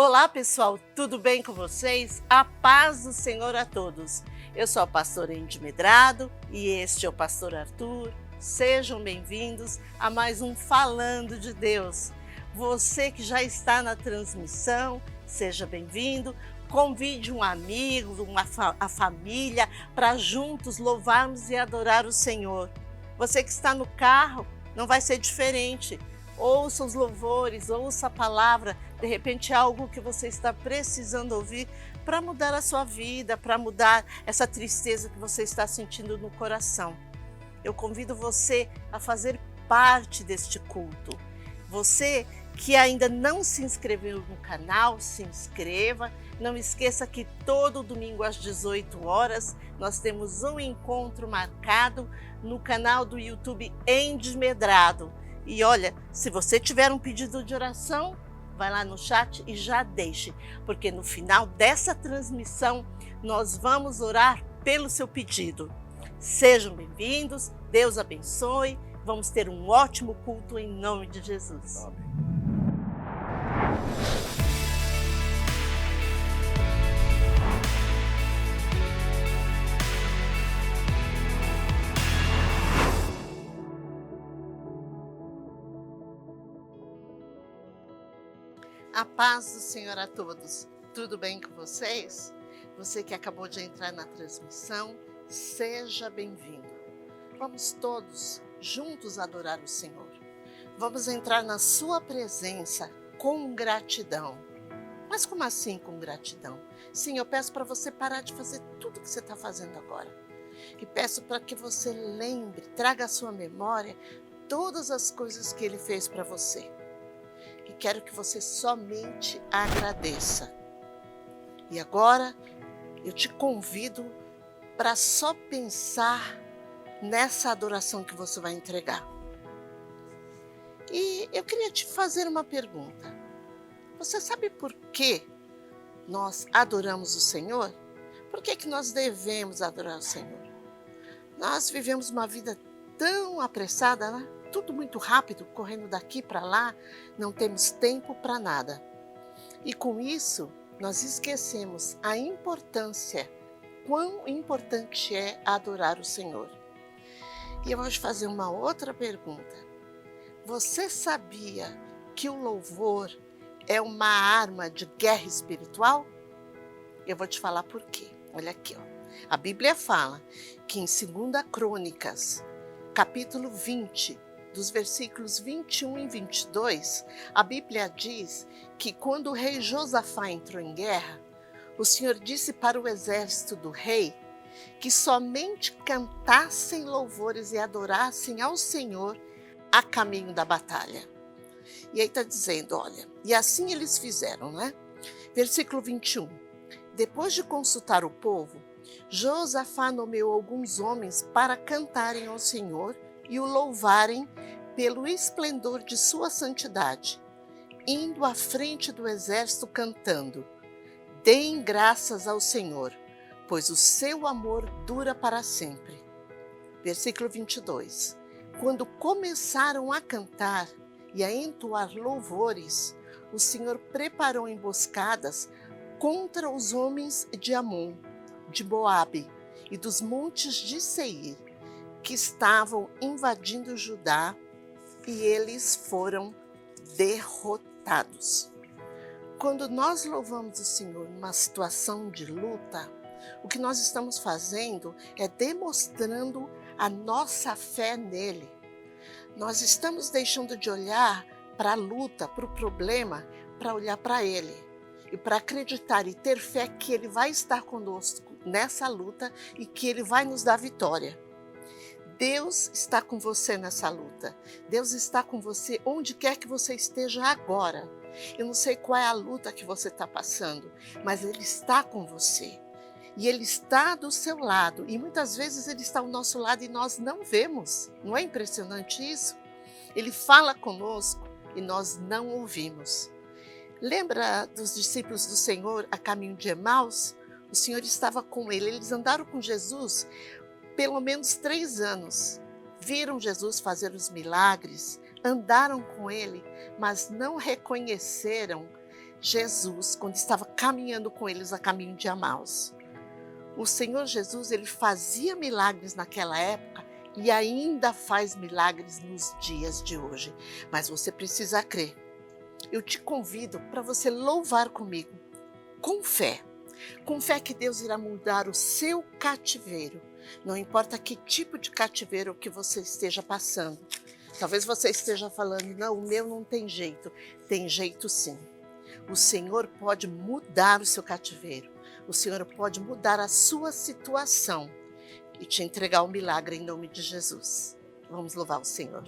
Olá, pessoal, tudo bem com vocês? A paz do Senhor a todos. Eu sou a pastora Indy Medrado e este é o pastor Arthur. Sejam bem-vindos a mais um Falando de Deus. Você que já está na transmissão, seja bem-vindo. Convide um amigo, a família, para juntos louvarmos e adorar o Senhor. Você que está no carro, não vai ser diferente. Ouça os louvores, ouça a palavra, de repente é algo que você está precisando ouvir para mudar a sua vida, para mudar essa tristeza que você está sentindo no coração. Eu convido você a fazer parte deste culto. Você que ainda não se inscreveu no canal, se inscreva. Não esqueça que todo domingo às 18 horas nós temos um encontro marcado no canal do YouTube Indy Medrado. E olha, se você tiver um pedido de oração, vai lá no chat e já deixe, porque no final dessa transmissão nós vamos orar pelo seu pedido. Sejam bem-vindos, Deus abençoe, vamos ter um ótimo culto em nome de Jesus. Amém. A paz do Senhor a todos. Tudo bem com vocês? Você que acabou de entrar na transmissão, seja bem-vindo. Vamos todos juntos adorar o Senhor. Vamos entrar na sua presença com gratidão. Mas como assim com gratidão? Sim, eu peço para você parar de fazer tudo que você está fazendo agora. E peço para que você lembre, traga à sua memória todas as coisas que Ele fez para você. E quero que você somente agradeça. E agora eu te convido para só pensar nessa adoração que você vai entregar. E eu queria te fazer uma pergunta. Você sabe por que nós adoramos o Senhor? Por que nós devemos adorar o Senhor? Nós vivemos uma vida tão apressada, né? Tudo muito rápido, correndo daqui para lá, não temos tempo para nada. E com isso, nós esquecemos a importância, quão importante é adorar o Senhor. E eu vou te fazer uma outra pergunta. Você sabia que o louvor é uma arma de guerra espiritual? Eu vou te falar por quê. Olha aqui, ó. A Bíblia fala que em 2 Crônicas, capítulo 20, dos versículos 21 e 22, a Bíblia diz que quando o rei Josafá entrou em guerra, o Senhor disse para o exército do rei que somente cantassem louvores e adorassem ao Senhor a caminho da batalha. E aí está dizendo, olha, e assim eles fizeram, né? Versículo 21. Depois de consultar o povo, Josafá nomeou alguns homens para cantarem ao Senhor e o louvarem pelo esplendor de sua santidade, indo à frente do exército cantando: deem graças ao Senhor, pois o seu amor dura para sempre. Versículo 22. Quando começaram a cantar e a entoar louvores, o Senhor preparou emboscadas contra os homens de Amon, de Moabe e dos montes de Seir, que estavam invadindo Judá, e eles foram derrotados. Quando nós louvamos o Senhor numa situação de luta, o que nós estamos fazendo é demonstrando a nossa fé nele. Nós estamos deixando de olhar para a luta, para o problema, para olhar para ele e para acreditar e ter fé que ele vai estar conosco nessa luta e que ele vai nos dar vitória. Deus está com você nessa luta. Deus está com você onde quer que você esteja agora. Eu não sei qual é a luta que você está passando, mas Ele está com você. E Ele está do seu lado. E muitas vezes Ele está ao nosso lado e nós não vemos. Não é impressionante isso? Ele fala conosco e nós não ouvimos. Lembra dos discípulos do Senhor a caminho de Emaús? O Senhor estava com ele. Eles andaram com Jesus pelo menos 3 anos. Viram Jesus fazer os milagres, andaram com ele, mas não reconheceram Jesus, quando estava caminhando com eles a caminho de Emaús. O Senhor Jesus, ele fazia milagres naquela época e ainda faz milagres nos dias de hoje. Mas você precisa crer. Eu te convido para você louvar comigo, com fé. Com fé que Deus irá mudar o seu cativeiro. Não importa que tipo de cativeiro que você esteja passando. Talvez você esteja falando, não, o meu não tem jeito. Tem jeito sim. O Senhor pode mudar o seu cativeiro. O Senhor pode mudar a sua situação e te entregar o milagre em nome de Jesus. Vamos louvar o Senhor.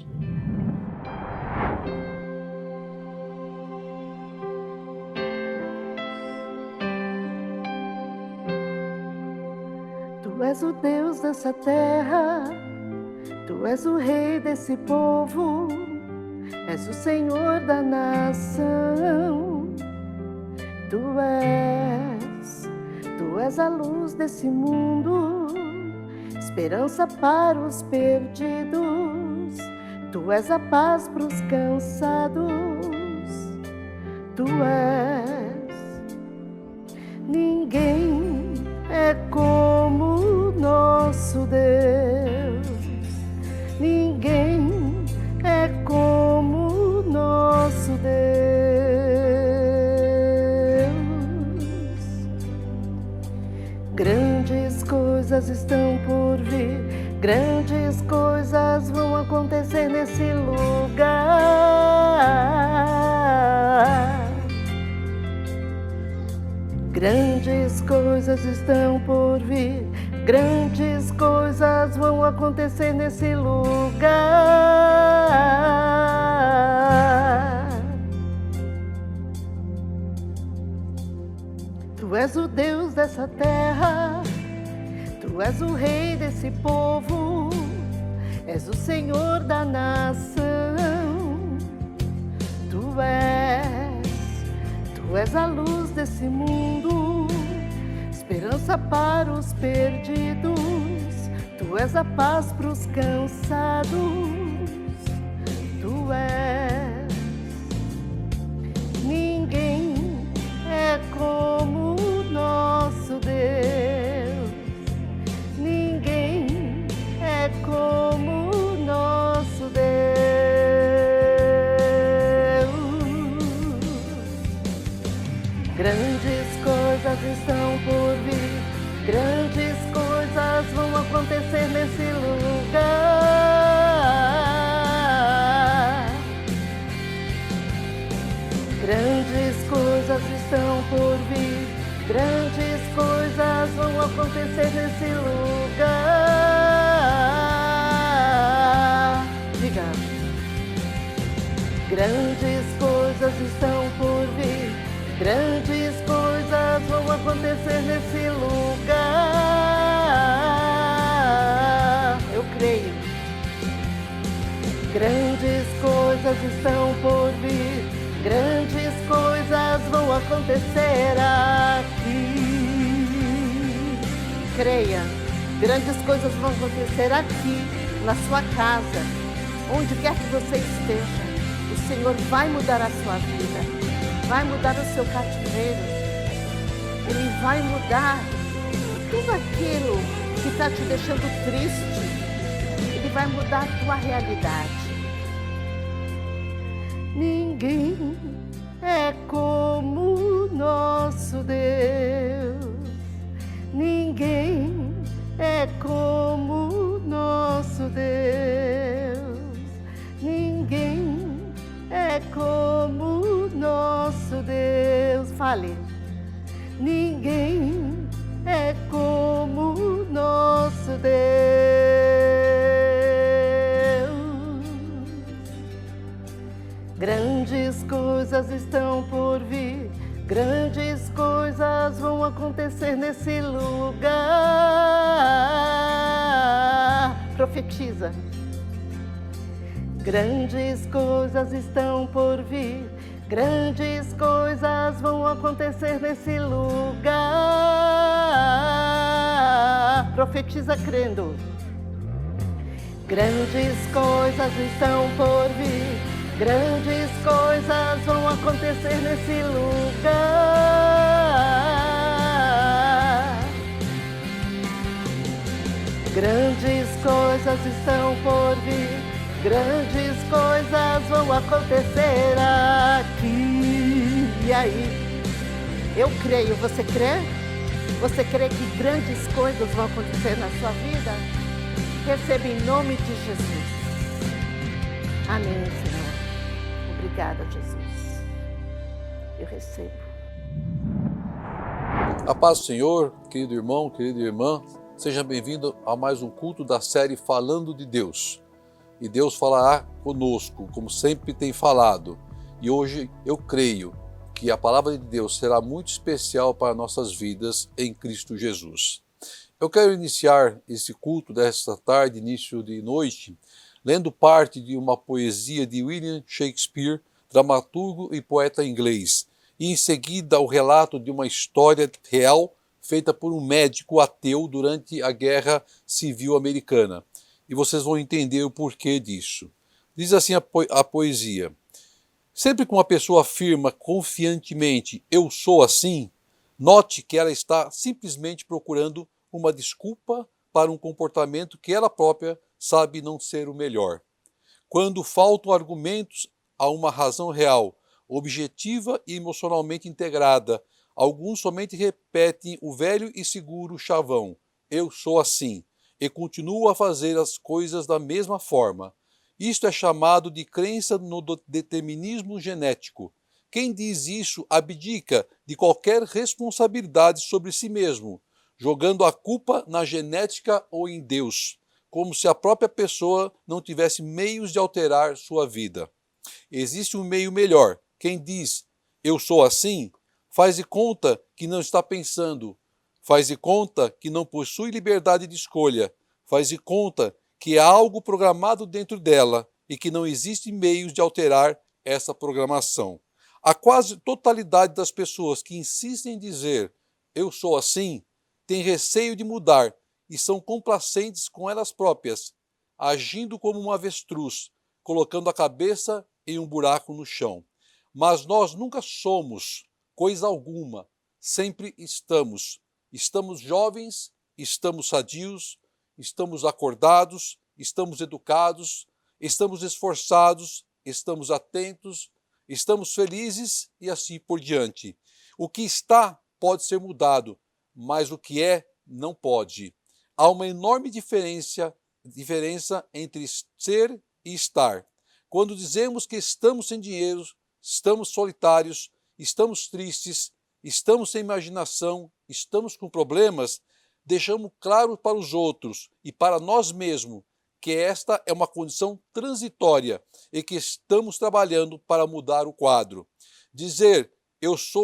Tu és o Deus dessa terra, Tu és o Rei desse povo, és o Senhor da nação. Tu és a luz desse mundo, esperança para os perdidos. Tu és a paz para os cansados. Tu és. Ninguém é como o nosso Deus. Ninguém é como o nosso Deus. Grandes coisas estão por vir, grandes coisas vão acontecer nesse lugar. Grandes coisas estão por vir, grandes coisas vão acontecer nesse lugar. Tu és o Deus dessa terra, Tu és o Rei desse povo, és o Senhor da nação. Tu és a luz desse mundo, esperança para os perdidos. Tu és a paz para os cansados. Tu és. Ninguém é como o nosso Deus. Ninguém é como o nosso Deus. Grandes coisas estão por vir, grandes coisas vão acontecer nesse lugar. Grandes coisas estão por vir, grandes coisas vão acontecer nesse lugar. Diga. Grandes coisas estão por vir, grandes coisas vão acontecer nesse lugar. Eu creio. Grandes coisas estão por vir, grandes coisas vão acontecer aqui. Creia, grandes coisas vão acontecer aqui, na sua casa, onde quer que você esteja. O Senhor vai mudar a sua vida, vai mudar o seu cativeiro. Ele vai mudar tudo aquilo que está te deixando triste. Ele vai mudar a tua realidade. Ninguém é como o nosso Deus. Ninguém é como o nosso Deus. Ninguém é como o nosso Deus. Fale. Ninguém é como o nosso Deus. Grandes coisas estão por vir, grandes coisas vão acontecer nesse lugar. Profetiza. Grandes coisas estão por vir, grandes coisas vão acontecer nesse lugar. Profetiza crendo. Grandes coisas estão por vir, Grandes coisas vão acontecer nesse lugar. Grandes coisas estão por vir. Grandes coisas vão acontecer aqui. E aí? Eu creio. Você crê? Você crê que grandes coisas vão acontecer na sua vida? Receba em nome de Jesus. Amém, Senhor. Obrigada, Jesus. Eu recebo. A paz do Senhor, querido irmão, querida irmã, seja bem-vindo a mais um culto da série Falando de Deus. E Deus falará conosco, como sempre tem falado. E hoje eu creio que a palavra de Deus será muito especial para nossas vidas em Cristo Jesus. Eu quero iniciar esse culto desta tarde, início de noite, lendo parte de uma poesia de William Shakespeare, dramaturgo e poeta inglês, e em seguida o relato de uma história real feita por um médico ateu durante a Guerra Civil Americana. E vocês vão entender o porquê disso. Diz assim a poesia: sempre que uma pessoa afirma confiantemente "eu sou assim", note que ela está simplesmente procurando uma desculpa para um comportamento que ela própria sabe não ser o melhor. Quando faltam argumentos a uma razão real, objetiva e emocionalmente integrada, alguns somente repetem o velho e seguro chavão "eu sou assim" e continuam a fazer as coisas da mesma forma. Isto é chamado de crença no determinismo genético. Quem diz isso abdica de qualquer responsabilidade sobre si mesmo, jogando a culpa na genética ou em Deus, como se a própria pessoa não tivesse meios de alterar sua vida. Existe um meio melhor. Quem diz "eu sou assim", faz de conta que não está pensando, faz de conta que não possui liberdade de escolha, faz de conta que há algo programado dentro dela e que não existem meios de alterar essa programação. A quase totalidade das pessoas que insistem em dizer "eu sou assim" tem receio de mudar e são complacentes com elas próprias, agindo como um avestruz, colocando a cabeça em um buraco no chão. Mas nós nunca somos coisa alguma, sempre estamos. Estamos jovens, estamos sadios, estamos acordados, estamos educados, estamos esforçados, estamos atentos, estamos felizes e assim por diante. O que está pode ser mudado, mas o que é não pode. Há uma enorme diferença entre ser e estar. Quando dizemos que estamos sem dinheiro, estamos solitários, estamos tristes, estamos sem imaginação, estamos com problemas, deixamos claro para os outros e para nós mesmos que esta é uma condição transitória e que estamos trabalhando para mudar o quadro. Dizer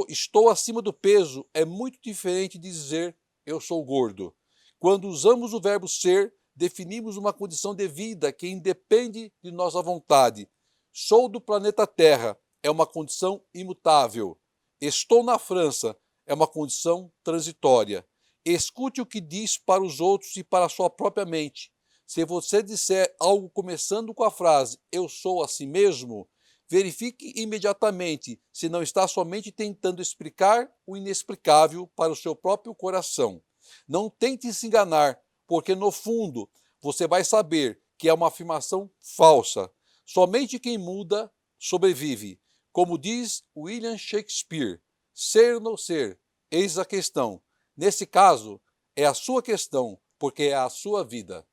estou acima do peso é muito diferente de dizer "eu sou gordo". Quando usamos o verbo ser, definimos uma condição de vida que independe de nossa vontade. Sou do planeta Terra é uma condição imutável. Estou na França é uma condição transitória. Escute o que diz para os outros e para a sua própria mente. Se você disser algo começando com a frase "eu sou assim mesmo", verifique imediatamente se não está somente tentando explicar o inexplicável para o seu próprio coração. Não tente se enganar, porque no fundo você vai saber que é uma afirmação falsa. Somente quem muda sobrevive. Como diz William Shakespeare, ser ou não ser, eis a questão. Nesse caso, é a sua questão, porque é a sua vida.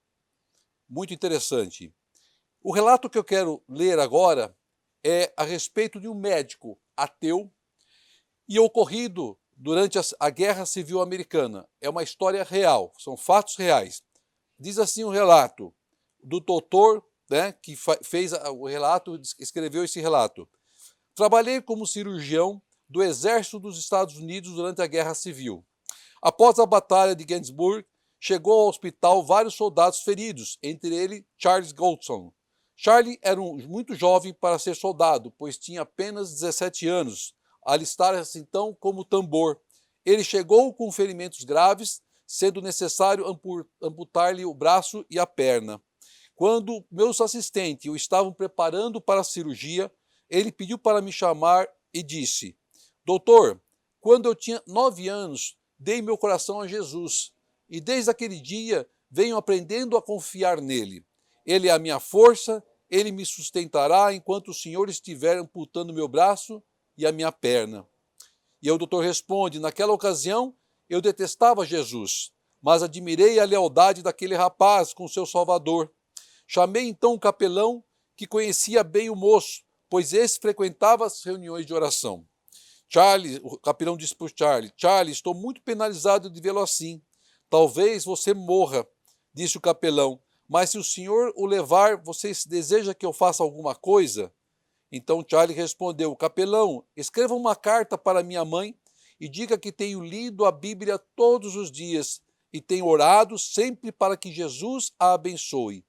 Muito interessante. O relato que eu quero ler agora é a respeito de um médico ateu e ocorrido durante a Guerra Civil Americana. É uma história real, são fatos reais. Diz assim o relato do doutor, que fez o relato, escreveu esse relato. Trabalhei como cirurgião do Exército dos Estados Unidos durante a Guerra Civil. Após a Batalha de Gettysburg, chegou ao hospital vários soldados feridos, entre eles Charles Goldson. Charlie era muito jovem para ser soldado, pois tinha apenas 17 anos. Alistar-se então como tambor. Ele chegou com ferimentos graves, sendo necessário amputar-lhe o braço e a perna. Quando meus assistentes o estavam preparando para a cirurgia, ele pediu para me chamar e disse: Doutor, quando eu tinha 9 anos, dei meu coração a Jesus e desde aquele dia venho aprendendo a confiar nele. Ele é a minha força, ele me sustentará enquanto o Senhor estiver amputando meu braço e a minha perna. E o doutor responde: naquela ocasião eu detestava Jesus, mas admirei a lealdade daquele rapaz com seu Salvador. Chamei então o capelão, que conhecia bem o moço, pois esse frequentava as reuniões de oração. Charlie, o capelão disse para o Charlie: Charlie, estou muito penalizado de vê-lo assim. Talvez você morra, disse o capelão, mas se o senhor o levar, você deseja que eu faça alguma coisa? Então Charlie respondeu: capelão, escreva uma carta para minha mãe e diga que tenho lido a Bíblia todos os dias e tenho orado sempre para que Jesus a abençoe.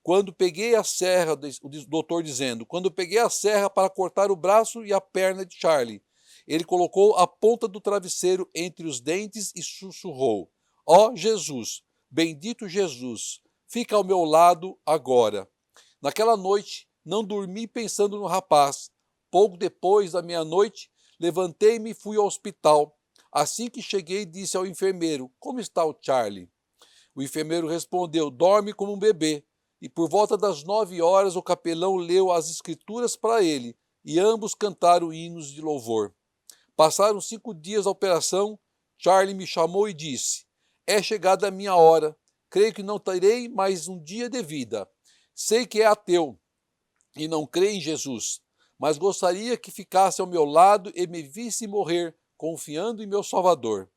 Quando peguei a serra, o doutor dizendo, quando peguei a serra para cortar o braço e a perna de Charlie, ele colocou a ponta do travesseiro entre os dentes e sussurrou: ó Jesus, bendito Jesus, fica ao meu lado agora. Naquela noite, não dormi pensando no rapaz. Pouco depois da meia-noite, levantei-me e fui ao hospital. Assim que cheguei, disse ao enfermeiro: como está o Charlie? O enfermeiro respondeu: dorme como um bebê. E por volta das 9 horas o capelão leu as escrituras para ele, e ambos cantaram hinos de louvor. Passaram 5 dias da operação, Charlie me chamou e disse: é chegada a minha hora, creio que não terei mais um dia de vida. Sei que é ateu e não crê em Jesus, mas gostaria que ficasse ao meu lado e me visse morrer, confiando em meu Salvador.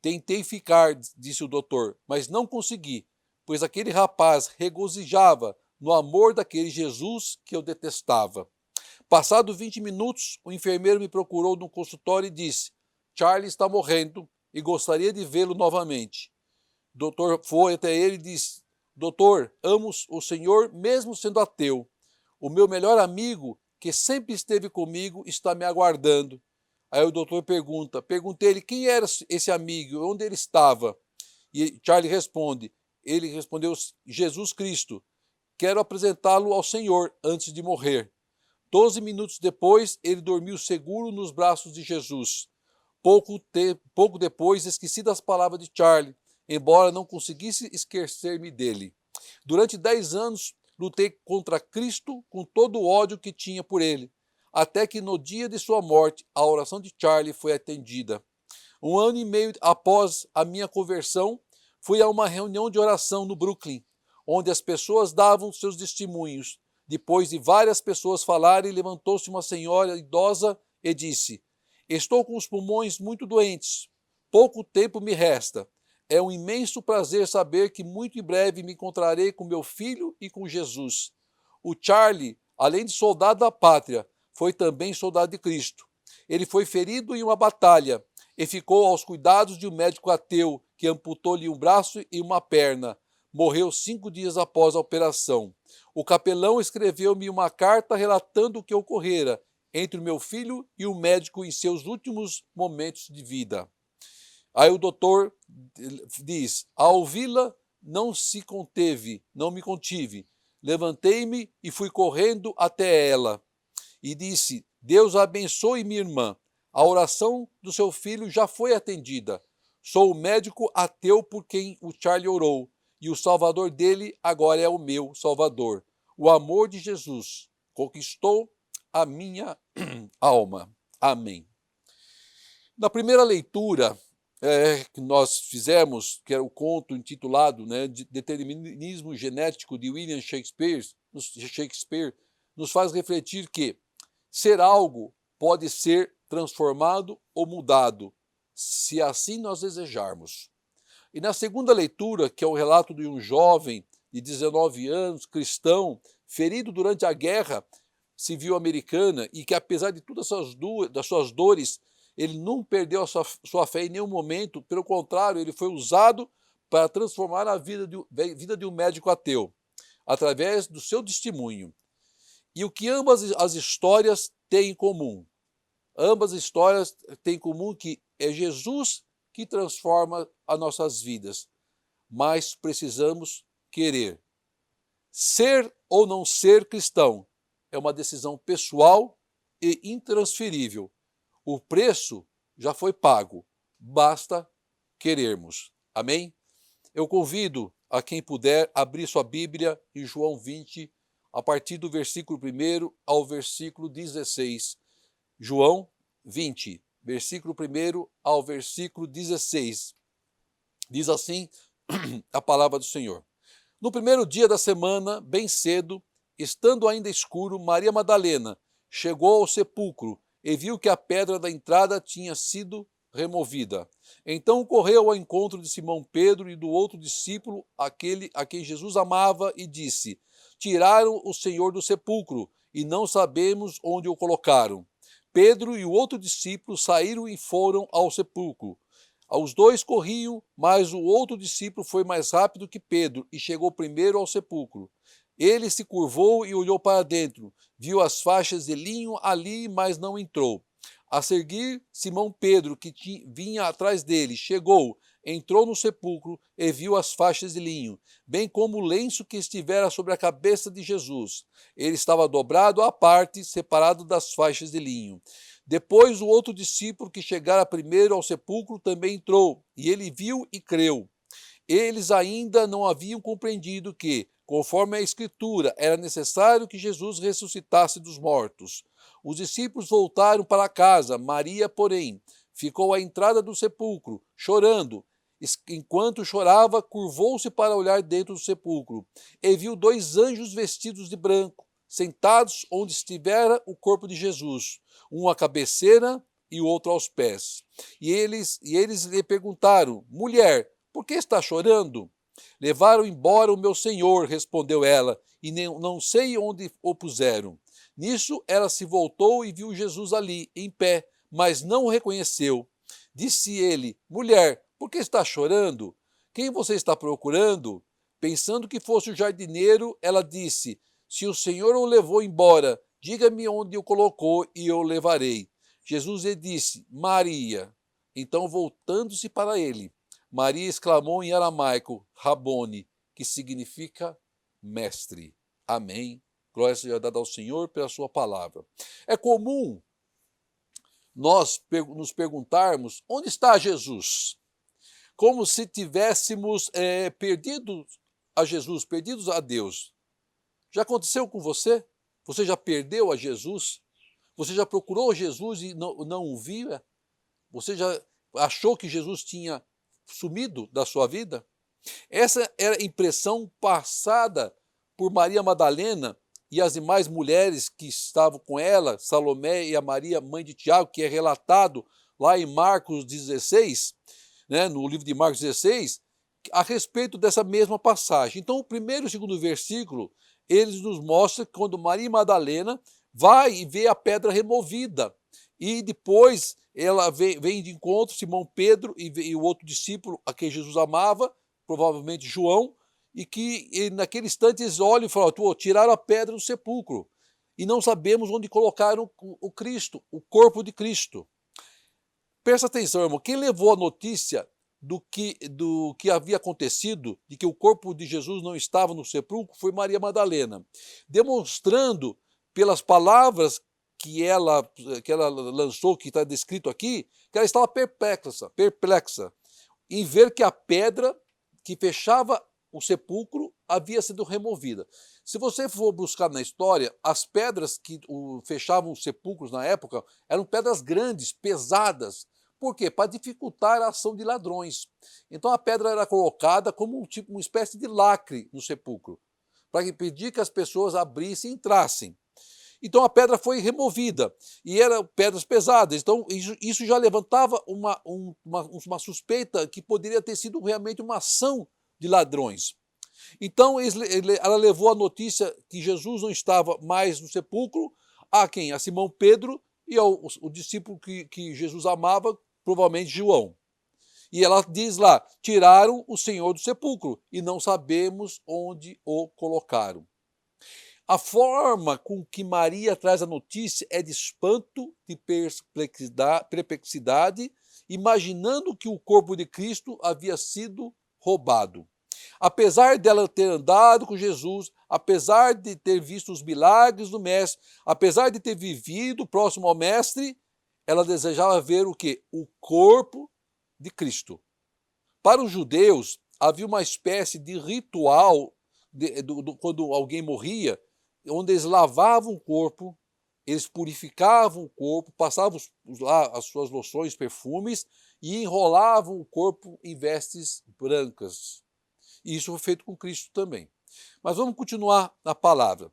Tentei ficar, disse o doutor, mas não consegui, pois aquele rapaz regozijava no amor daquele Jesus que eu detestava. Passados 20 minutos, o enfermeiro me procurou no consultório e disse: Charlie está morrendo e gostaria de vê-lo novamente. O doutor foi até ele e disse: doutor, amo o Senhor mesmo sendo ateu. O meu melhor amigo, que sempre esteve comigo, está me aguardando. Aí o doutor perguntei-lhe quem era esse amigo, onde ele estava. E Charlie ele respondeu: Jesus Cristo, quero apresentá-lo ao Senhor antes de morrer. 12 minutos depois, ele dormiu seguro nos braços de Jesus. Pouco depois, esqueci das palavras de Charlie, embora não conseguisse esquecer-me dele. Durante 10 anos, lutei contra Cristo com todo o ódio que tinha por ele, até que no dia de sua morte, a oração de Charlie foi atendida. 1 ano e meio após a minha conversão, fui a uma reunião de oração no Brooklyn, onde as pessoas davam seus testemunhos. Depois de várias pessoas falarem, levantou-se uma senhora idosa e disse: estou com os pulmões muito doentes. Pouco tempo me resta. É um imenso prazer saber que muito em breve me encontrarei com meu filho e com Jesus. O Charlie, além de soldado da pátria, foi também soldado de Cristo. Ele foi ferido em uma batalha e ficou aos cuidados de um médico ateu que amputou-lhe um braço e uma perna. Morreu 5 dias após a operação. O capelão escreveu-me uma carta relatando o que ocorrera entre o meu filho e o médico em seus últimos momentos de vida. Aí o doutor diz: ao ouvi-la, não me contive. Levantei-me e fui correndo até ela. E disse: Deus abençoe minha irmã. A oração do seu filho já foi atendida. Sou o médico ateu por quem o Charlie orou. E o Salvador dele agora é o meu Salvador. O amor de Jesus conquistou a minha alma. Amém. Na primeira leitura que nós fizemos, que era o conto intitulado de Determinismo Genético de William Shakespeare, nos faz refletir que ser algo pode ser transformado ou mudado, se assim nós desejarmos. E na segunda leitura, que é o relato de um jovem de 19 anos, cristão, ferido durante a Guerra Civil Americana e que, apesar de todas das suas dores, ele não perdeu a sua fé em nenhum momento, pelo contrário, ele foi usado para transformar a vida de um médico ateu, através do seu testemunho. E o que ambas as histórias têm em comum? Ambas as histórias têm em comum que é Jesus que transforma as nossas vidas, mas precisamos querer. Ser ou não ser cristão é uma decisão pessoal e intransferível. O preço já foi pago, basta querermos. Amém? Eu convido a quem puder abrir sua Bíblia em João 20, a partir do versículo 1 ao versículo 16. João 20, versículo 1 ao versículo 16. Diz assim a palavra do Senhor. No primeiro dia da semana, bem cedo, estando ainda escuro, Maria Madalena chegou ao sepulcro e viu que a pedra da entrada tinha sido removida. Então correu ao encontro de Simão Pedro e do outro discípulo, aquele a quem Jesus amava, e disse: Tiraram o Senhor do sepulcro e não sabemos onde o colocaram. Pedro e o outro discípulo saíram e foram ao sepulcro. Os dois corriam, mas o outro discípulo foi mais rápido que Pedro e chegou primeiro ao sepulcro. Ele se curvou e olhou para dentro, viu as faixas de linho ali, mas não entrou. A seguir, Simão Pedro, que vinha atrás dele, chegou, entrou no sepulcro e viu as faixas de linho, bem como o lenço que estivera sobre a cabeça de Jesus. Ele estava dobrado à parte, separado das faixas de linho. Depois o outro discípulo que chegara primeiro ao sepulcro também entrou, e ele viu e creu. Eles ainda não haviam compreendido que, conforme a Escritura, era necessário que Jesus ressuscitasse dos mortos. Os discípulos voltaram para casa. Maria, porém, ficou à entrada do sepulcro, chorando. Enquanto chorava, curvou-se para olhar dentro do sepulcro e viu dois anjos vestidos de branco, sentados onde estivera o corpo de Jesus, um à cabeceira e o outro aos pés. E eles lhe perguntaram: Mulher, por que está chorando? Levaram embora o meu Senhor, respondeu ela, e não sei onde o puseram. Nisso ela se voltou e viu Jesus ali, em pé, mas não o reconheceu. Disse ele: Mulher, por que está chorando? Quem você está procurando? Pensando que fosse o jardineiro, ela disse: Se o Senhor o levou embora, diga-me onde o colocou e eu o levarei. Jesus lhe disse: Maria. Então, voltando-se para ele, Maria exclamou em aramaico: Rabone, que significa mestre. Amém. Glória seja dada ao Senhor pela sua palavra. É comum nós nos perguntarmos: onde está Jesus? Como se tivéssemos perdidos a Jesus, perdidos a Deus. Já aconteceu com você? Você já perdeu a Jesus? Você já procurou Jesus e não o via? Você já achou que Jesus tinha sumido da sua vida? Essa era a impressão passada por Maria Madalena e as demais mulheres que estavam com ela, Salomé e a Maria, mãe de Tiago, que é relatado lá em Marcos 16, no livro de Marcos 16, a respeito dessa mesma passagem. Então, o primeiro e o segundo versículo, eles nos mostram que quando Maria Madalena vai e vê a pedra removida, e depois ela vem de encontro Simão Pedro e o outro discípulo a quem Jesus amava, provavelmente João, e que naquele instante eles olham e falam: tiraram a pedra do sepulcro e não sabemos onde colocaram o Cristo, o corpo de Cristo. Presta atenção, irmão, quem levou a notícia do que havia acontecido, de que o corpo de Jesus não estava no sepulcro, foi Maria Madalena, demonstrando pelas palavras que ela lançou, que está descrito aqui, que ela estava perplexa em ver que a pedra que fechava o sepulcro havia sido removida. Se você for buscar na história, as pedras que fechavam os sepulcros na época eram pedras grandes, pesadas. Por quê? Para dificultar a ação de ladrões. Então a pedra era colocada como uma espécie de lacre no sepulcro, para impedir que as pessoas abrissem e entrassem. Então a pedra foi removida, e eram pedras pesadas. Então isso já levantava uma suspeita que poderia ter sido realmente uma ação de ladrões. Então ela levou a notícia que Jesus não estava mais no sepulcro a quem? A Simão Pedro e ao discípulo que Jesus amava, provavelmente João. E ela diz lá: tiraram o Senhor do sepulcro e não sabemos onde o colocaram. A forma com que Maria traz a notícia é de espanto, de perplexidade, imaginando que o corpo de Cristo havia sido roubado. Apesar dela ter andado com Jesus, apesar de ter visto os milagres do Mestre, apesar de ter vivido próximo ao Mestre, ela desejava ver o quê? O corpo de Cristo. Para os judeus, havia uma espécie de ritual quando alguém morria, onde eles lavavam o corpo, eles purificavam o corpo, passavam lá as suas loções, perfumes e enrolavam o corpo em vestes brancas. E isso foi feito com Cristo também. Mas vamos continuar na palavra.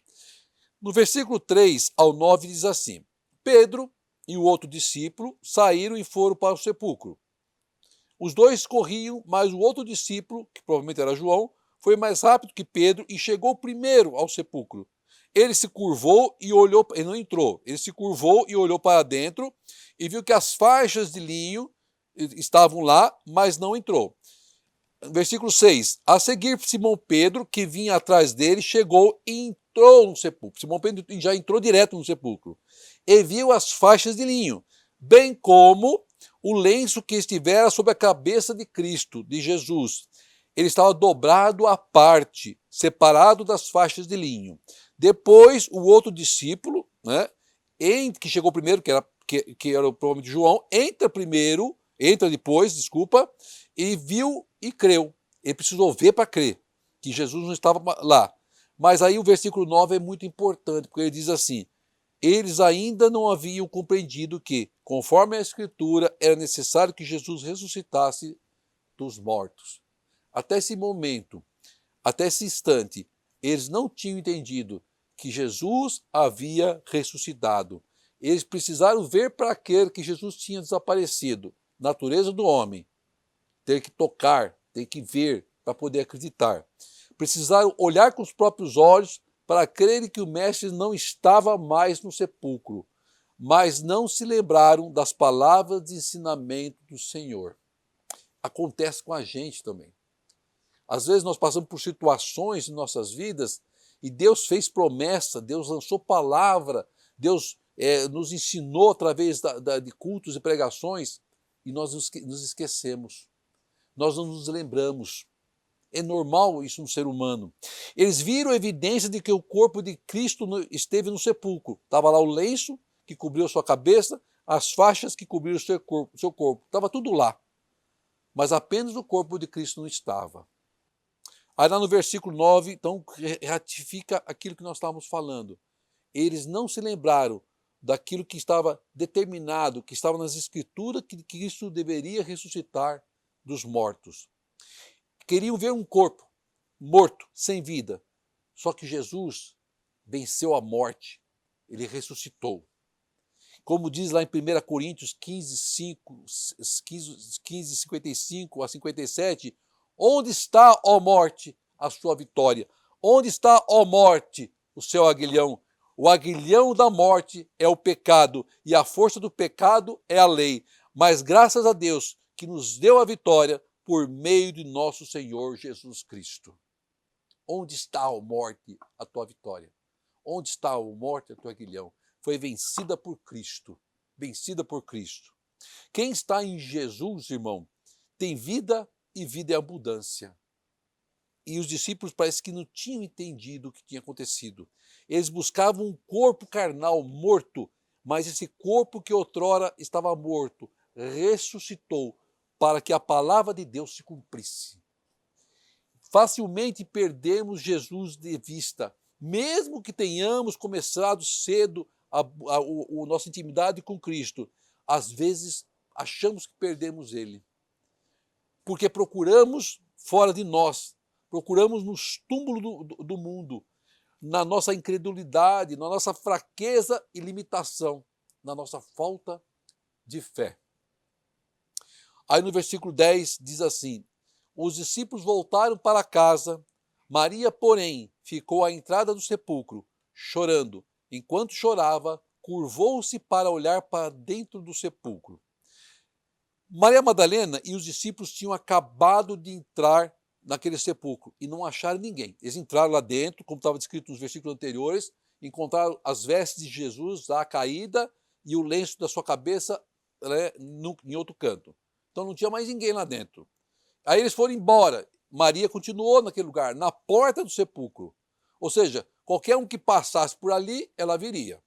No versículo 3 ao 9 diz assim: Pedro e o outro discípulo saíram e foram para o sepulcro. Os dois corriam, mas o outro discípulo, que provavelmente era João, foi mais rápido que Pedro e chegou primeiro ao sepulcro. Ele se curvou e olhou, ele não entrou, ele se curvou e olhou para dentro e viu que as faixas de linho estavam lá, mas não entrou. Versículo 6. A seguir, Simão Pedro, que vinha atrás dele, chegou e entrou no sepulcro. Simão Pedro já entrou direto no sepulcro. E viu as faixas de linho, bem como o lenço que estivera sobre a cabeça de Cristo, de Jesus. Ele estava dobrado à parte, separado das faixas de linho. Depois, o outro discípulo, né, que chegou primeiro, que era provavelmente João, entra depois, e viu e creu. Ele precisou ver para crer que Jesus não estava lá. Mas aí o versículo 9 é muito importante, porque ele diz assim: eles ainda não haviam compreendido que, conforme a Escritura, era necessário que Jesus ressuscitasse dos mortos. Até esse momento, até esse instante, eles não tinham entendido que Jesus havia ressuscitado. Eles precisaram ver para crer que Jesus tinha desaparecido. Natureza do homem. Ter que tocar, ter que ver para poder acreditar. Precisaram olhar com os próprios olhos para crerem que o Mestre não estava mais no sepulcro, mas não se lembraram das palavras de ensinamento do Senhor. Acontece com a gente também. Às vezes nós passamos por situações em nossas vidas e Deus fez promessa, Deus lançou palavra, Deus nos ensinou através de cultos e pregações e nós nos esquecemos. Nós não nos lembramos. É normal isso no ser humano. Eles viram evidência de que o corpo de Cristo esteve no sepulcro. Estava lá o lenço que cobriu sua cabeça, as faixas que cobriram o seu corpo. Estava tudo lá. Mas apenas o corpo de Cristo não estava. Aí lá no versículo 9, então, ratifica aquilo que nós estávamos falando. Eles não se lembraram daquilo que estava determinado, que estava nas Escrituras, que Cristo deveria ressuscitar dos mortos. Queriam ver um corpo morto, sem vida. Só que Jesus venceu a morte. Ele ressuscitou. Como diz lá em 1 Coríntios 15, 55 a 57, onde está, ó morte, a sua vitória? Onde está, ó morte, o seu aguilhão? O aguilhão da morte é o pecado, e a força do pecado é a lei. Mas graças a Deus que nos deu a vitória por meio de nosso Senhor Jesus Cristo. Onde está, ó morte, a tua vitória? Onde está, ó morte, a tua aguilhão? Foi vencida por Cristo. Vencida por Cristo. Quem está em Jesus, irmão, tem vida e vida em abundância. E os discípulos parece que não tinham entendido o que tinha acontecido. Eles buscavam um corpo carnal morto, mas esse corpo que outrora estava morto ressuscitou para que a palavra de Deus se cumprisse. Facilmente perdemos Jesus de vista, mesmo que tenhamos começado cedo a nossa intimidade com Cristo. Às vezes achamos que perdemos ele, porque procuramos fora de nós, procuramos nos túmulos do mundo, na nossa incredulidade, na nossa fraqueza e limitação, na nossa falta de fé. Aí no versículo 10 diz assim: os discípulos voltaram para casa, Maria, porém, ficou à entrada do sepulcro, chorando. Enquanto chorava, curvou-se para olhar para dentro do sepulcro. Maria Madalena e os discípulos tinham acabado de entrar naquele sepulcro e não acharam ninguém. Eles entraram lá dentro, como estava descrito nos versículos anteriores, encontraram as vestes de Jesus lá caída e o lenço da sua cabeça em outro canto. Então não tinha mais ninguém lá dentro. Aí eles foram embora Maria continuou naquele lugar, na porta do sepulcro. Ou seja, qualquer um que passasse por ali, ela viria.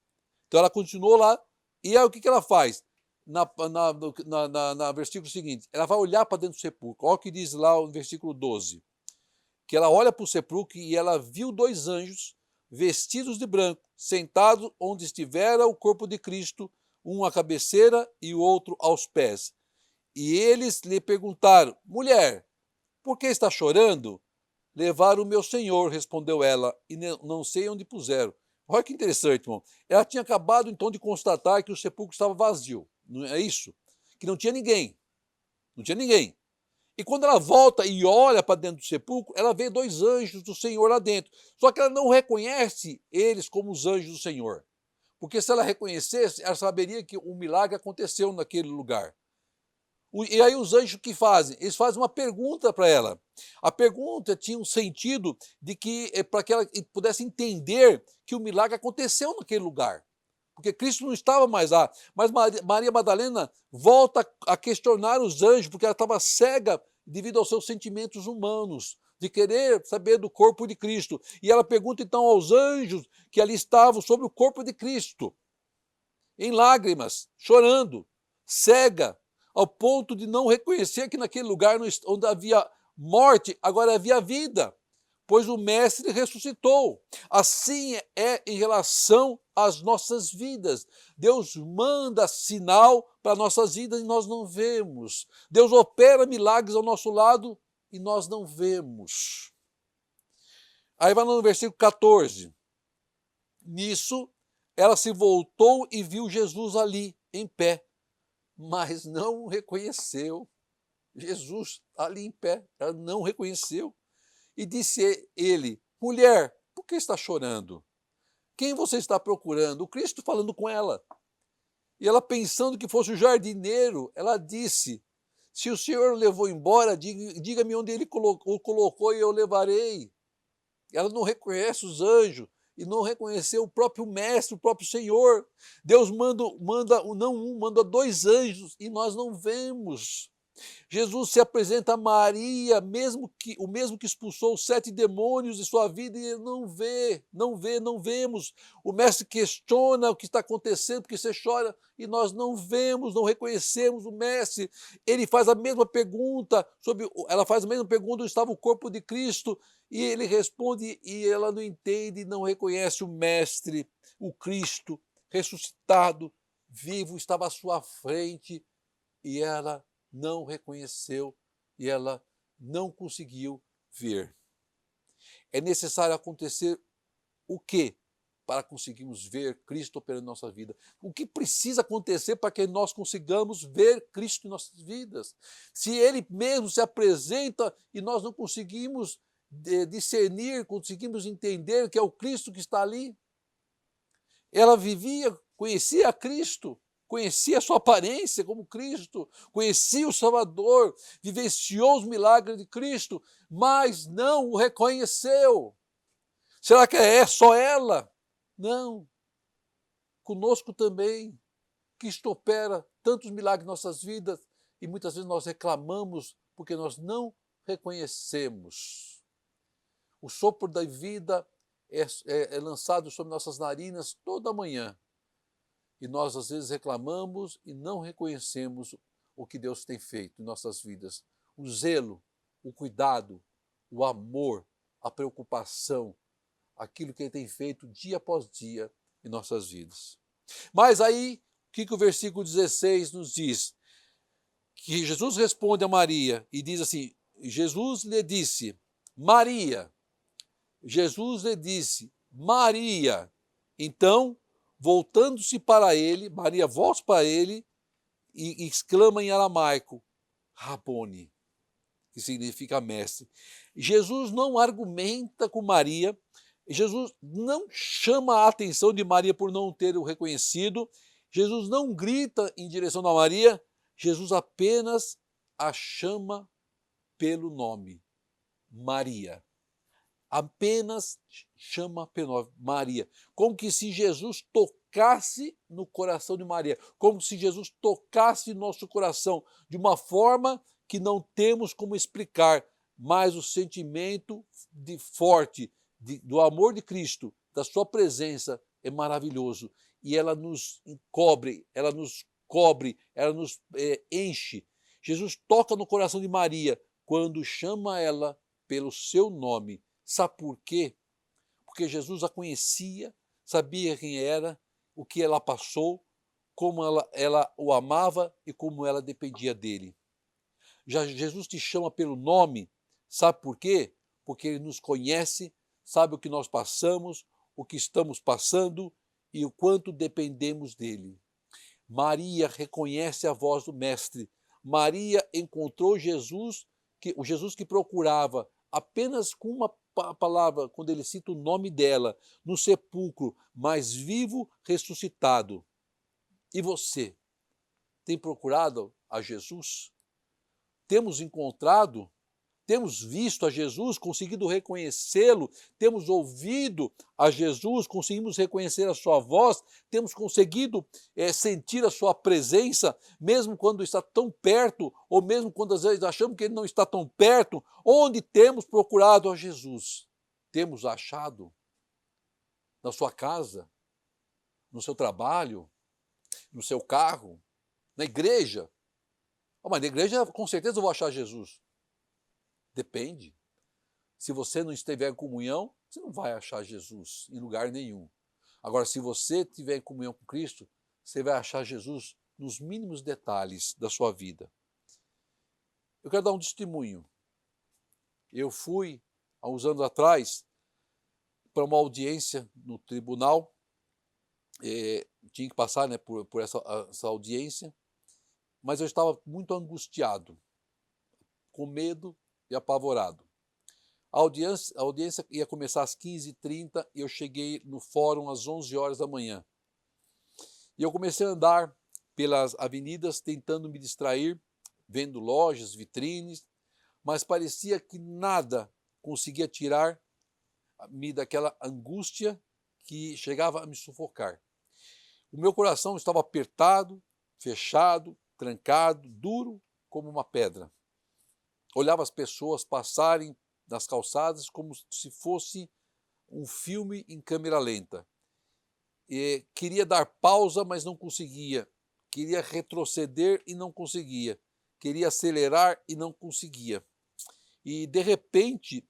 Então ela continuou lá, e aí o que ela faz? Na versículo seguinte, ela vai olhar para dentro do sepulcro. Olha o que diz lá no versículo 12. Que ela olha para o sepulcro e ela viu 2 anjos vestidos de branco, sentados onde estivera o corpo de Cristo, um à cabeceira e o outro aos pés. E eles lhe perguntaram: mulher, por que está chorando? Levaram o meu senhor, respondeu ela, e não sei onde puseram. Olha que interessante, irmão. Ela tinha acabado então de constatar que o sepulcro estava vazio. Não é isso? Que não tinha ninguém. Não tinha ninguém. E quando ela volta e olha para dentro do sepulcro, ela vê 2 anjos do Senhor lá dentro. Só que ela não reconhece eles como os anjos do Senhor. Porque se ela reconhecesse, ela saberia que um milagre aconteceu naquele lugar. E aí os anjos o que fazem? Eles fazem uma pergunta para ela. A pergunta tinha um sentido de que para que ela pudesse entender que o milagre aconteceu naquele lugar. Porque Cristo não estava mais lá. Mas Maria Madalena volta a questionar os anjos, porque ela estava cega devido aos seus sentimentos humanos, de querer saber do corpo de Cristo. E ela pergunta então aos anjos que ali estavam sobre o corpo de Cristo, em lágrimas, chorando, cega, ao ponto de não reconhecer que naquele lugar onde havia morte, agora havia vida, pois o Mestre ressuscitou. Assim é em relação às nossas vidas. Deus manda sinal para nossas vidas e nós não vemos. Deus opera milagres ao nosso lado e nós não vemos. Aí vai no versículo 14. Nisso, ela se voltou e viu Jesus ali, em pé, mas não o reconheceu. Jesus ali em pé, ela não reconheceu. E disse ele: mulher, por que está chorando? Quem você está procurando? O Cristo falando com ela. E ela, pensando que fosse o jardineiro, ela disse: se o Senhor o levou embora, diga-me onde ele o colocou e eu levarei. Ela não reconhece os anjos e não reconheceu o próprio Mestre, o próprio Senhor. Deus manda não um, manda 2 anjos e nós não vemos. Jesus se apresenta a Maria, o mesmo que expulsou os 7 demônios de sua vida, e ele não vemos. O Mestre questiona o que está acontecendo, porque você chora, e nós não vemos, não reconhecemos o Mestre. Ela faz a mesma pergunta onde estava o corpo de Cristo, e ele responde, e ela não entende, não reconhece o Mestre, o Cristo ressuscitado, vivo, estava à sua frente, e ela não reconheceu e ela não conseguiu ver. É necessário acontecer o quê para conseguirmos ver Cristo operando em nossa vida? O que precisa acontecer para que nós consigamos ver Cristo em nossas vidas? Se Ele mesmo se apresenta e nós não conseguimos discernir, conseguimos entender que é o Cristo que está ali. Ela conhecia a Cristo, conhecia a sua aparência como Cristo, conhecia o Salvador, vivenciou os milagres de Cristo, mas não o reconheceu. Será que é só ela? Não. Conosco também. Cristo opera tantos milagres em nossas vidas e muitas vezes nós reclamamos porque nós não reconhecemos. O sopro da vida é lançado sobre nossas narinas toda manhã. E nós, às vezes, reclamamos e não reconhecemos o que Deus tem feito em nossas vidas. O zelo, o cuidado, o amor, a preocupação, aquilo que Ele tem feito dia após dia em nossas vidas. Mas aí, o que o versículo 16 nos diz? Que Jesus responde a Maria e diz assim, Jesus lhe disse, Maria. Jesus lhe disse, Maria. Então, voltando-se para ele, Maria volta para ele e exclama em aramaico, Rabone, que significa mestre. Jesus não argumenta com Maria, Jesus não chama a atenção de Maria por não ter o reconhecido, Jesus não grita em direção a Maria, Jesus apenas a chama pelo nome, Maria. Apenas chama pelo nome, Maria. Como que se Jesus tocasse no coração de Maria. Como se Jesus tocasse no nosso coração de uma forma que não temos como explicar. mas o sentimento forte do amor de Cristo, da sua presença, é maravilhoso. E ela nos cobre, ela nos enche. Jesus toca no coração de Maria quando chama ela pelo seu nome. Sabe por quê? Porque Jesus a conhecia, sabia quem era, o que ela passou, como ela o amava e como ela dependia dele. Já Jesus te chama pelo nome, sabe por quê? Porque ele nos conhece, sabe o que nós passamos, o que estamos passando e o quanto dependemos dele. Maria reconhece a voz do Mestre. Maria encontrou Jesus, o Jesus que procurava, apenas com uma palavra, quando ele cita o nome dela, no sepulcro, mas vivo, ressuscitado. E você, tem procurado a Jesus? Temos encontrado? Temos visto a Jesus, conseguido reconhecê-lo, temos ouvido a Jesus, conseguimos reconhecer a sua voz, temos conseguido sentir a sua presença, mesmo quando está tão perto, ou mesmo quando às vezes achamos que ele não está tão perto. Onde temos procurado a Jesus? Temos achado? Na sua casa, no seu trabalho, no seu carro, na igreja? Mas na igreja com certeza eu vou achar Jesus. Depende. Se você não estiver em comunhão, você não vai achar Jesus em lugar nenhum. Agora, se você estiver em comunhão com Cristo, você vai achar Jesus nos mínimos detalhes da sua vida. Eu quero dar um testemunho. Eu fui, há uns anos atrás, para uma audiência no tribunal. Tinha que passar, né, por essa audiência, mas eu estava muito angustiado, com medo e apavorado. A audiência ia começar às 15h30 e eu cheguei no fórum às 11 horas da manhã. E eu comecei a andar pelas avenidas tentando me distrair, vendo lojas, vitrines, mas parecia que nada conseguia tirar-me daquela angústia que chegava a me sufocar. O meu coração estava apertado, fechado, trancado, duro como uma pedra. Olhava as pessoas passarem nas calçadas como se fosse um filme em câmera lenta. Queria dar pausa, mas não conseguia. Queria retroceder e não conseguia. Queria acelerar e não conseguia. E, de repente,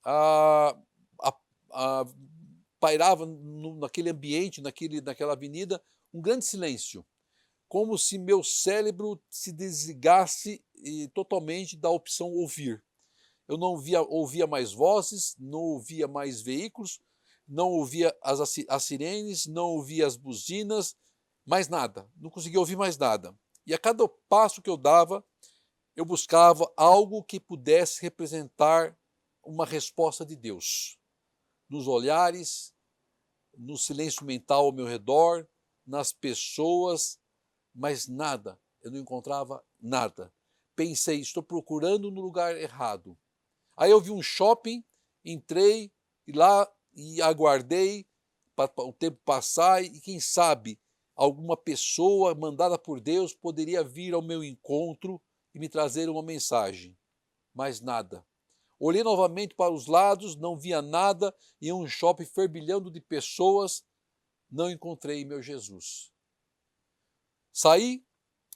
pairava naquele ambiente, naquela avenida, um grande silêncio. Como se meu cérebro se desligasse totalmente da opção ouvir. Eu não ouvia mais vozes, não ouvia mais veículos, não ouvia as sirenes, não ouvia as buzinas, mais nada, não conseguia ouvir mais nada. E a cada passo que eu dava, eu buscava algo que pudesse representar uma resposta de Deus. Nos olhares, no silêncio mental ao meu redor, nas pessoas, mas nada, eu não encontrava nada. Pensei, estou procurando no lugar errado. Aí eu vi um shopping, entrei lá e aguardei para o tempo passar e quem sabe alguma pessoa mandada por Deus poderia vir ao meu encontro e me trazer uma mensagem. Mas nada. Olhei novamente para os lados, não via nada, e um shopping fervilhando de pessoas, não encontrei meu Jesus. Saí,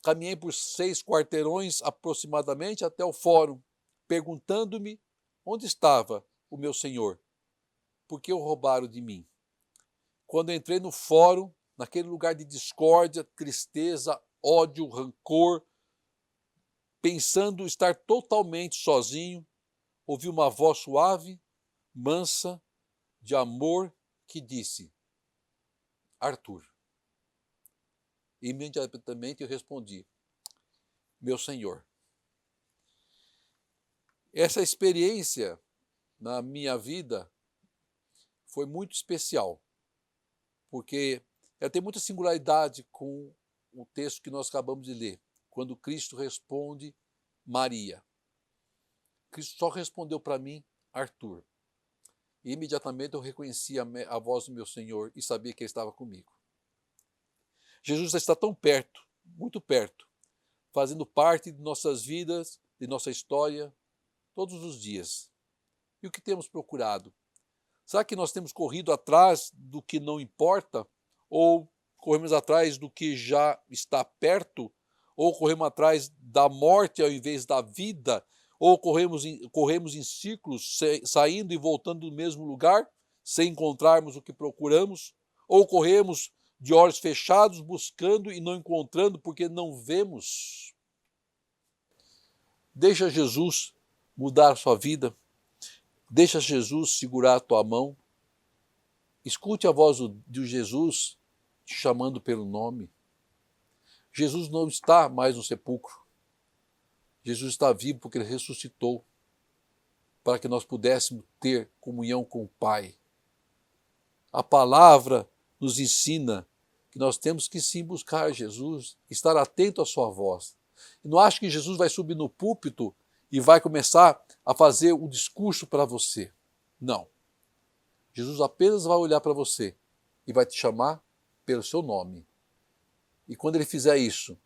caminhei por 6 quarteirões aproximadamente até o fórum, perguntando-me onde estava o meu Senhor, por que o roubaram de mim. Quando entrei no fórum, naquele lugar de discórdia, tristeza, ódio, rancor, pensando estar totalmente sozinho, ouvi uma voz suave, mansa, de amor, que disse: Arthur. Imediatamente eu respondi: meu Senhor. Essa experiência na minha vida foi muito especial, porque ela tem muita singularidade com o texto que nós acabamos de ler, quando Cristo responde Maria. Cristo só respondeu para mim, Arthur. E imediatamente eu reconheci a voz do meu Senhor e sabia que Ele estava comigo. Jesus está tão perto, muito perto, fazendo parte de nossas vidas, de nossa história, todos os dias. E o que temos procurado? Será que nós temos corrido atrás do que não importa? Ou corremos atrás do que já está perto? Ou corremos atrás da morte ao invés da vida? Ou corremos em círculos, saindo e voltando do mesmo lugar, sem encontrarmos o que procuramos? Ou corremos de olhos fechados, buscando e não encontrando porque não vemos? Deixa Jesus mudar a sua vida. Deixa Jesus segurar a tua mão. Escute a voz de Jesus te chamando pelo nome. Jesus não está mais no sepulcro. Jesus está vivo porque Ele ressuscitou, para que nós pudéssemos ter comunhão com o Pai. A palavra nos ensina que nós temos que sim buscar Jesus, estar atento à sua voz. E não acho que Jesus vai subir no púlpito e vai começar a fazer um discurso para você. Não. Jesus apenas vai olhar para você e vai te chamar pelo seu nome. E quando Ele fizer isso,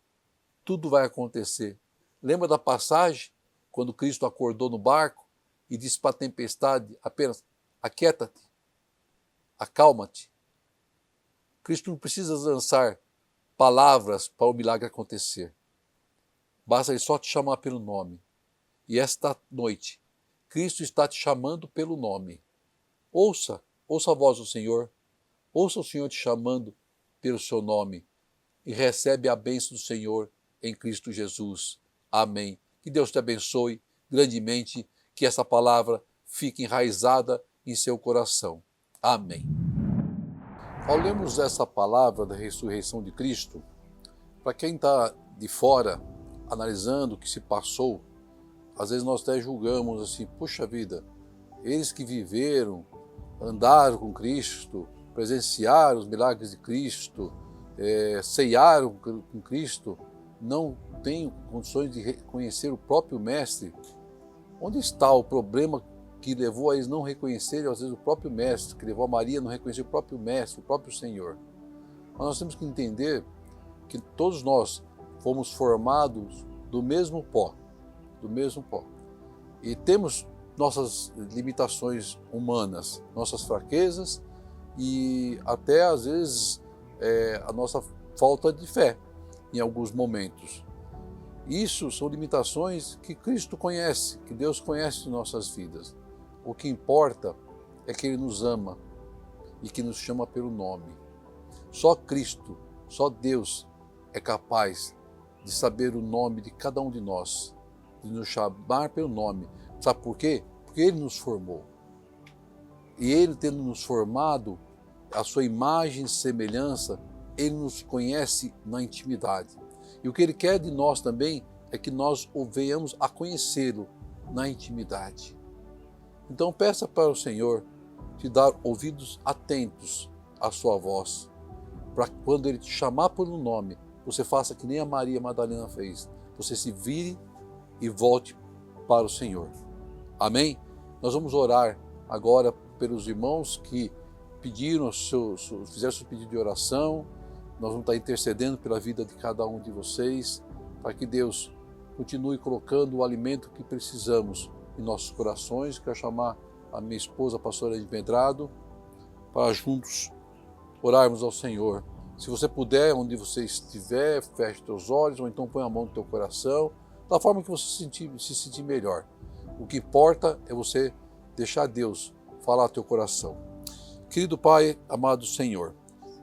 tudo vai acontecer. Lembra da passagem, quando Cristo acordou no barco e disse para a tempestade apenas, aquieta-te, acalma-te. Cristo não precisa lançar palavras para o milagre acontecer. Basta Ele só te chamar pelo nome. E esta noite, Cristo está te chamando pelo nome. Ouça a voz do Senhor. Ouça o Senhor te chamando pelo seu nome. E recebe a bênção do Senhor em Cristo Jesus. Amém. Que Deus te abençoe grandemente, que essa palavra fique enraizada em seu coração. Amém. Ao lermos essa palavra da ressurreição de Cristo, para quem está de fora, analisando o que se passou, às vezes nós até julgamos assim, puxa vida, eles que viveram, andaram com Cristo, presenciaram os milagres de Cristo, ceiaram com Cristo, não têm condições de reconhecer o próprio Mestre. Onde está o problema que levou a eles não reconhecerem, às vezes, o próprio Mestre, que levou a Maria a não reconhecer o próprio Mestre, o próprio Senhor? Mas nós temos que entender que todos nós fomos formados do mesmo pó, E temos nossas limitações humanas, nossas fraquezas e até, às vezes, a nossa falta de fé em alguns momentos. Isso são limitações que Cristo conhece, que Deus conhece de nossas vidas. O que importa é que Ele nos ama e que nos chama pelo nome. Só Cristo, só Deus é capaz de saber o nome de cada um de nós, de nos chamar pelo nome. Sabe por quê? Porque Ele nos formou. E Ele, tendo nos formado, a sua imagem e semelhança, Ele nos conhece na intimidade. E o que Ele quer de nós também é que nós o venhamos a conhecê-lo na intimidade. Então peça para o Senhor te dar ouvidos atentos à sua voz, para quando Ele te chamar pelo nome, você faça que nem a Maria Madalena fez. Você se vire e volte para o Senhor. Amém? Nós vamos orar agora pelos irmãos que fizeram seu pedido de oração. Nós vamos estar intercedendo pela vida de cada um de vocês, para que Deus continue colocando o alimento que precisamos em nossos corações. Quero chamar a minha esposa, a pastora Edith Medrado, para juntos orarmos ao Senhor. Se você puder, onde você estiver, feche teus olhos, ou então põe a mão no teu coração, da forma que você se sentir melhor. O que importa é você deixar Deus falar ao teu coração. Querido Pai, amado Senhor,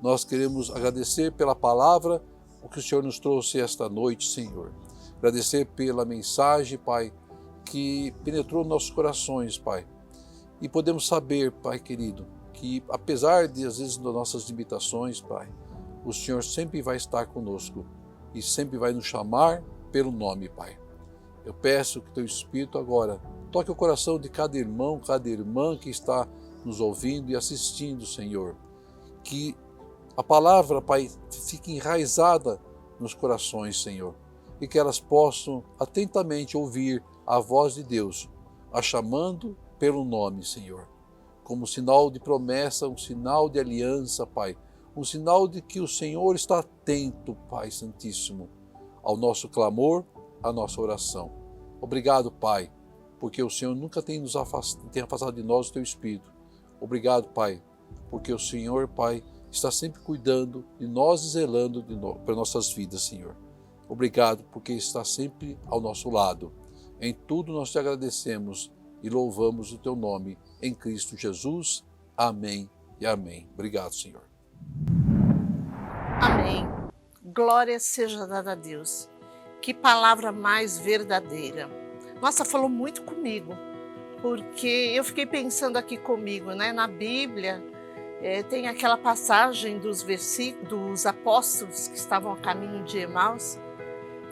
nós queremos agradecer pela palavra, o que o Senhor nos trouxe esta noite, Senhor. Agradecer pela mensagem, Pai, que penetrou nossos corações, Pai. E podemos saber, Pai querido, que apesar de, às vezes, das nossas limitações, Pai, o Senhor sempre vai estar conosco e sempre vai nos chamar pelo nome, Pai. Eu peço que Teu Espírito agora toque o coração de cada irmão, cada irmã que está nos ouvindo e assistindo, Senhor. Que a palavra, Pai, fique enraizada nos corações, Senhor, e que elas possam atentamente ouvir a voz de Deus, a chamando pelo nome, Senhor, como sinal de promessa, um sinal de aliança, Pai, um sinal de que o Senhor está atento, Pai Santíssimo, ao nosso clamor, à nossa oração. Obrigado, Pai, porque o Senhor nunca tem tem afastado de nós o teu Espírito. Obrigado, Pai, porque o Senhor, Pai, está sempre cuidando de nós e zelando para nossas vidas, Senhor. Obrigado, porque está sempre ao nosso lado. Em tudo nós te agradecemos e louvamos o teu nome, em Cristo Jesus. Amém e amém. Obrigado, Senhor. Amém. Glória seja dada a Deus. Que palavra mais verdadeira. Nossa, falou muito comigo, porque eu fiquei pensando aqui comigo, né? Na Bíblia tem aquela passagem dos apóstolos que estavam a caminho de Emaús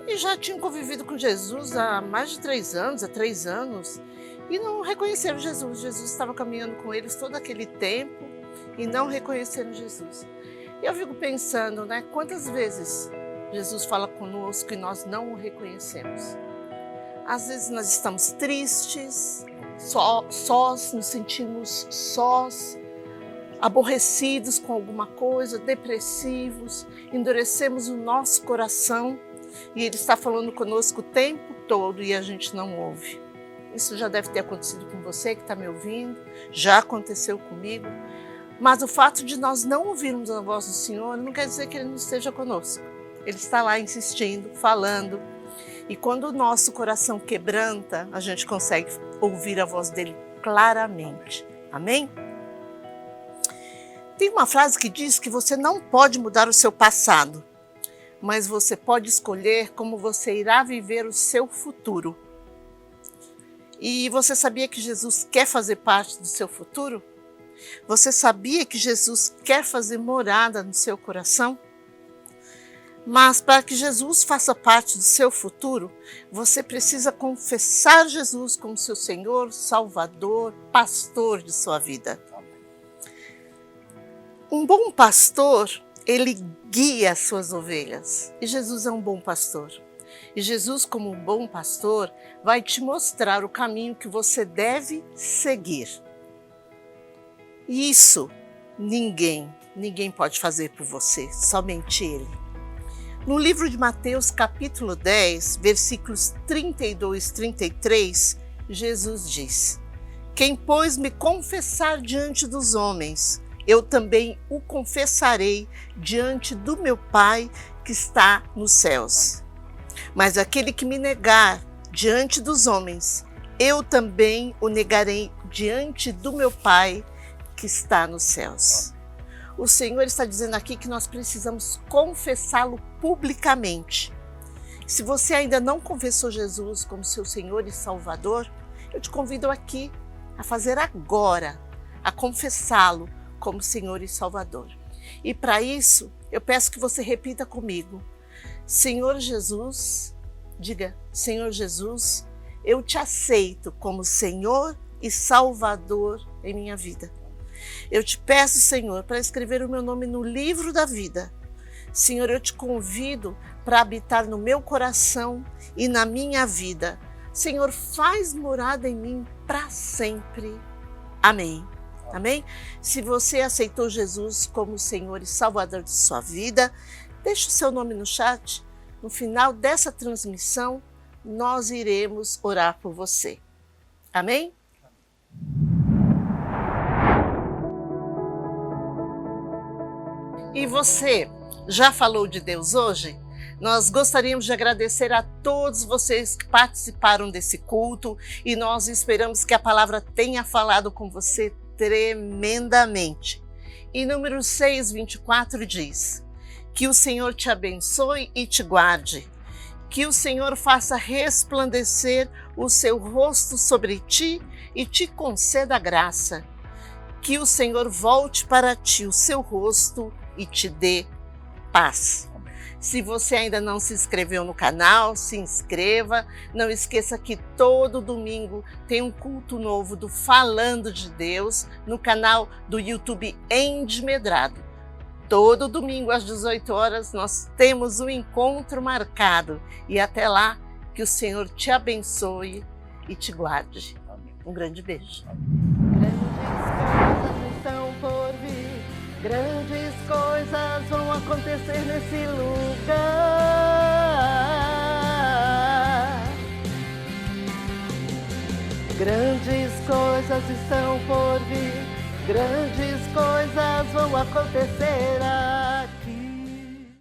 e já tinham convivido com Jesus há mais de 3 anos, e não reconheceram Jesus. Jesus estava caminhando com eles todo aquele tempo e não reconheceram Jesus. E eu fico pensando, né? Quantas vezes Jesus fala conosco e nós não o reconhecemos? Às vezes nós estamos tristes, sós, nos sentimos sós, aborrecidos com alguma coisa, depressivos, endurecemos o nosso coração e Ele está falando conosco o tempo todo e a gente não ouve. Isso já deve ter acontecido com você que está me ouvindo, já aconteceu comigo, mas o fato de nós não ouvirmos a voz do Senhor não quer dizer que Ele não esteja conosco. Ele está lá insistindo, falando, e quando o nosso coração quebranta, a gente consegue ouvir a voz dele claramente. Amém? Tem uma frase que diz que você não pode mudar o seu passado, mas você pode escolher como você irá viver o seu futuro. E você sabia que Jesus quer fazer parte do seu futuro? Você sabia que Jesus quer fazer morada no seu coração? Mas para que Jesus faça parte do seu futuro, você precisa confessar Jesus como seu Senhor, Salvador, pastor de sua vida. Um bom pastor, ele guia as suas ovelhas. E Jesus é um bom pastor. E Jesus, como um bom pastor, vai te mostrar o caminho que você deve seguir. E isso ninguém pode fazer por você, somente Ele. No livro de Mateus, capítulo 10, versículos 32 e 33, Jesus diz: Quem, pois, me confessar diante dos homens, eu também o confessarei diante do meu Pai que está nos céus. Mas aquele que me negar diante dos homens, eu também o negarei diante do meu Pai que está nos céus. O Senhor está dizendo aqui que nós precisamos confessá-lo publicamente. Se você ainda não confessou Jesus como seu Senhor e Salvador, eu te convido aqui a fazer agora, a confessá-lo como Senhor e Salvador. E para isso, eu peço que você repita comigo: Senhor Jesus, diga: Senhor Jesus, eu te aceito como Senhor e Salvador em minha vida. Eu te peço, Senhor, para escrever o meu nome no livro da vida. Senhor, eu te convido para habitar no meu coração e na minha vida. Senhor, faz morada em mim para sempre. Amém. Amém? Se você aceitou Jesus como Senhor e Salvador de sua vida, deixe o seu nome no chat. No final dessa transmissão, nós iremos orar por você. Amém? E você já falou de Deus hoje? Nós gostaríamos de agradecer a todos vocês que participaram desse culto e nós esperamos que a palavra tenha falado com você tremendamente. E número 6:24 diz: que o Senhor te abençoe e te guarde, que o Senhor faça resplandecer o seu rosto sobre ti e te conceda graça, que o Senhor volte para ti o seu rosto e te dê paz. Se você ainda não se inscreveu no canal, se inscreva. Não esqueça que todo domingo tem um culto novo do Falando de Deus no canal do YouTube Endimedrado. Todo domingo às 18 horas nós temos um encontro marcado. E até lá, que o Senhor te abençoe e te guarde. Um grande beijo. Grandes coisas vão acontecer nesse lugar. estão por vir, grandes coisas vão acontecer.